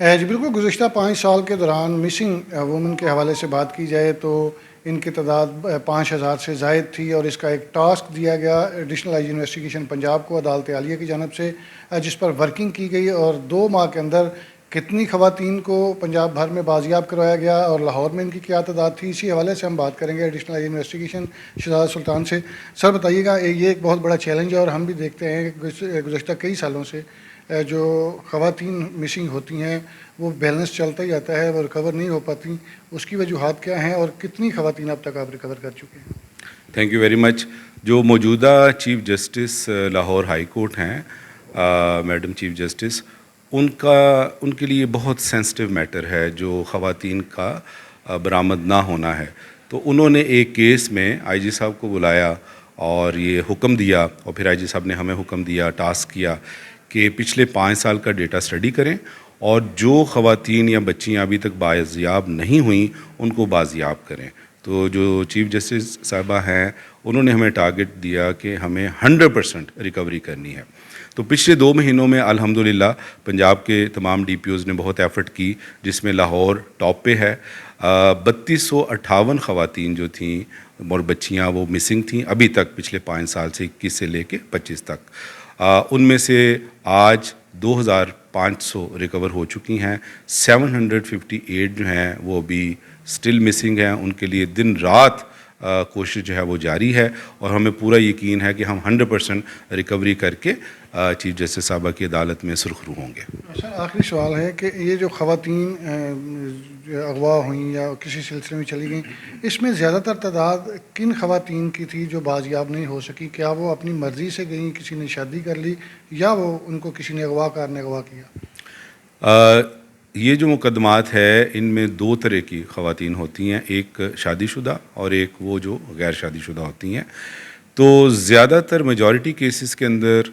جی بالکل، گزشتہ 5 سال کے دوران مسنگ وومن کے حوالے سے بات کی جائے تو ان کی تعداد 5,000 سے زائد تھی، اور اس کا ایک ٹاسک دیا گیا additional I G investigation Punjab کو عدالت عالیہ کی جانب سے، جس پر ورکنگ کی گئی، اور 2 ماہ کے اندر کتنی خواتین کو پنجاب بھر میں بازیاب کروایا گیا اور لاہور میں ان کی کیا تعداد تھی، اسی حوالے سے ہم بات کریں گے additional I G investigation Shahzad Sultan سے۔ سر بتائیے گا، یہ ایک بہت بڑا چیلنج ہے، اور ہم بھی دیکھتے ہیں کہ گزشتہ کئی سالوں سے جو خواتین مسنگ ہوتی ہیں وہ بیلنس چلتا ہی جاتا ہے، وہ ریکور نہیں ہو پاتی، اس کی وجوہات کیا ہیں اور کتنی خواتین اب تک آپ ریکور کر چکے ہیں؟ Thank you very much. جو موجودہ chief justice Lahore high court ہیں، میڈم چیف جسٹس، ان کے لیے بہت سینسٹیو میٹر ہے جو خواتین کا برآمد نہ ہونا ہے۔ تو انہوں نے ایک کیس میں آئی جی صاحب کو بلایا اور یہ حکم دیا، اور پھر آئی جی صاحب نے ہمیں حکم دیا، ٹاسک کیا کہ پچھلے 5 سال کا ڈیٹا اسٹڈی کریں، اور جو خواتین یا بچیاں ابھی تک بازیاب نہیں ہوئیں ان کو بازیاب کریں۔ تو جو چیف جسٹس صاحبہ ہیں انہوں نے ہمیں ٹارگٹ دیا کہ ہمیں 100% ریکوری کرنی ہے۔ تو پچھلے 2 مہینوں میں الحمدللہ پنجاب کے تمام ڈی پی اوز نے بہت ایفرٹ کی، جس میں لاہور ٹاپ پہ ہے۔ 3258 خواتین جو تھیں اور بچیاں وہ مسنگ تھیں ابھی تک، پچھلے 5 سال سے 21 سے لے کے 25 تک۔ ان میں سے آج 2500 ریکور ہو چکی ہیں۔ 758 جو ہیں وہ ابھی سٹل مسنگ ہیں، ان کے لیے دن رات کوشش جو ہے وہ جاری ہے، اور ہمیں پورا یقین ہے کہ ہم 100% ریکوری کر کے چیف جسٹس صاحبہ کی عدالت میں سرخرو ہوں گے۔ سر آخری سوال ہے کہ یہ جو خواتین اغوا ہوئیں یا کسی سلسلے میں چلی گئیں، اس میں زیادہ تر تعداد کن خواتین کی تھی جو بازیاب نہیں ہو سکی؟ کیا وہ اپنی مرضی سے گئیں، کسی نے شادی کر لی، یا وہ ان کو کسی نے اغوا کار نے اغوا کیا؟ یہ جو مقدمات ہے ان میں 2 طرح کی خواتین ہوتی ہیں، ایک شادی شدہ اور ایک وہ جو غیر شادی شدہ ہوتی ہیں۔ تو زیادہ تر میجورٹی کیسز کے اندر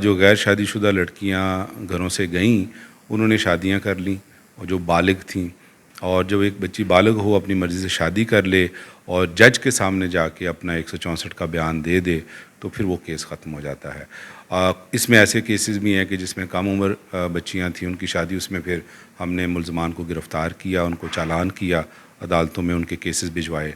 جو غیر شادی شدہ لڑکیاں گھروں سے گئیں انہوں نے شادیاں کر لیں، اور جو بالغ تھیں، اور جب ایک بچی بالغ ہو اپنی مرضی سے شادی کر لے اور جج کے سامنے جا کے اپنا 164 کا بیان دے دے تو پھر وہ کیس ختم ہو جاتا ہے۔ اس میں ایسے کیسز بھی ہیں کہ جس میں کم عمر بچیاں تھیں، ان کی شادی، اس میں پھر ہم نے ملزمان کو گرفتار کیا، ان کو چالان کیا، عدالتوں میں ان کے کیسز بھجوائے۔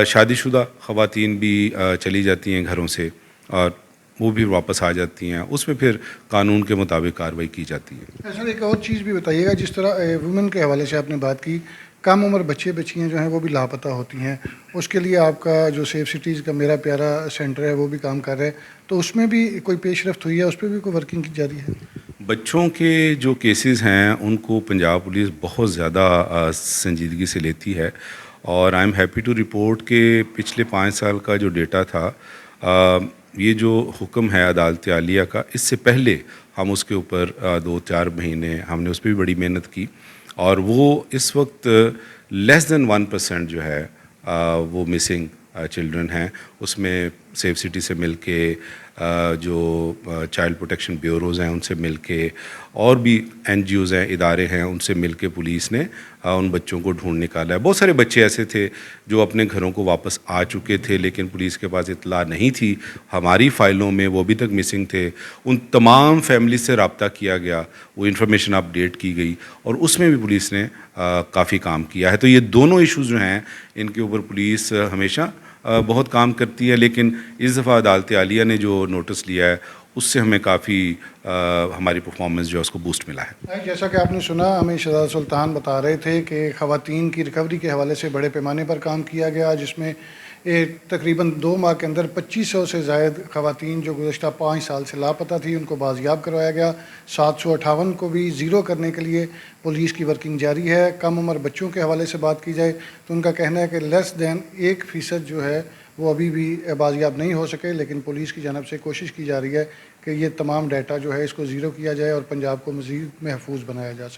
شادی شدہ خواتین بھی چلی جاتی ہیں گھروں سے اور وہ بھی واپس آ جاتی ہیں، اس میں پھر قانون کے مطابق کارروائی کی جاتی ہے۔ سر ایک اور چیز بھی بتائیے گا، جس طرح وومن کے حوالے سے آپ نے بات کی، کم عمر بچے بچیاں جو ہیں وہ بھی لاپتہ ہوتی ہیں، اس کے لیے آپ کا جو سیف سٹیز کا میرا پیارا سینٹر ہے وہ بھی کام کر رہا ہے، تو اس میں بھی کوئی پیش رفت ہوئی ہے؟ اس پہ بھی کوئی ورکنگ کی جاری ہے؟ بچوں کے جو کیسز ہیں ان کو پنجاب پولیس بہت زیادہ سنجیدگی سے لیتی ہے، اور I am happy to report کہ پچھلے 5 سال کا جو ڈیٹا تھا، یہ جو حکم ہے عدالت عالیہ کا، اس سے پہلے ہم اس کے اوپر 2-4 مہینے ہم نے اس پہ بھی بڑی محنت کی، اور وہ اس وقت لیس دین 1% جو ہے وہ مسنگ چلڈرن ہیں۔ اس میں سیف سٹی سے مل کے، جو چائلڈ پروٹیکشن بیوروز ہیں ان سے مل کے، اور بھی این جی اوز ہیں، ادارے ہیں، ان سے مل کے پولیس نے ان بچوں کو ڈھونڈ نکالا ہے۔ بہت سارے بچے ایسے تھے جو اپنے گھروں کو واپس آ چکے تھے لیکن پولیس کے پاس اطلاع نہیں تھی، ہماری فائلوں میں وہ ابھی تک مسنگ تھے۔ ان تمام فیملی سے رابطہ کیا گیا، وہ انفارمیشن اپڈیٹ کی گئی، اور اس میں بھی پولیس نے کافی کام کیا ہے۔ تو یہ دونوں ایشوز جو ہیں ان کے اوپر پولیس ہمیشہ بہت کام کرتی ہے، لیکن اس دفعہ عدالت عالیہ نے جو نوٹس لیا ہے اس سے ہمیں کافی ہماری پرفارمنس جو ہے اس کو بوسٹ ملا ہے۔ جیسا کہ آپ نے سنا، ہمیں شہزاد سلطان بتا رہے تھے کہ خواتین کی ریکوری کے حوالے سے بڑے پیمانے پر کام کیا گیا، جس میں تقریباً 2 ماہ کے اندر 2500 سے زائد خواتین جو گزشتہ 5 سال سے لاپتہ تھی ان کو بازیاب کروایا گیا۔ 758 کو بھی زیرو کرنے کے لیے پولیس کی ورکنگ جاری ہے۔ کم عمر بچوں کے حوالے سے بات کی جائے تو ان کا کہنا ہے کہ لیس دین 1% جو ہے وہ ابھی بھی بازیاب نہیں ہو سکے، لیکن پولیس کی جانب سے کوشش کی جا رہی ہے کہ یہ تمام ڈیٹا جو ہے اس کو زیرو کیا جائے اور پنجاب کو مزید محفوظ بنایا جا سکے۔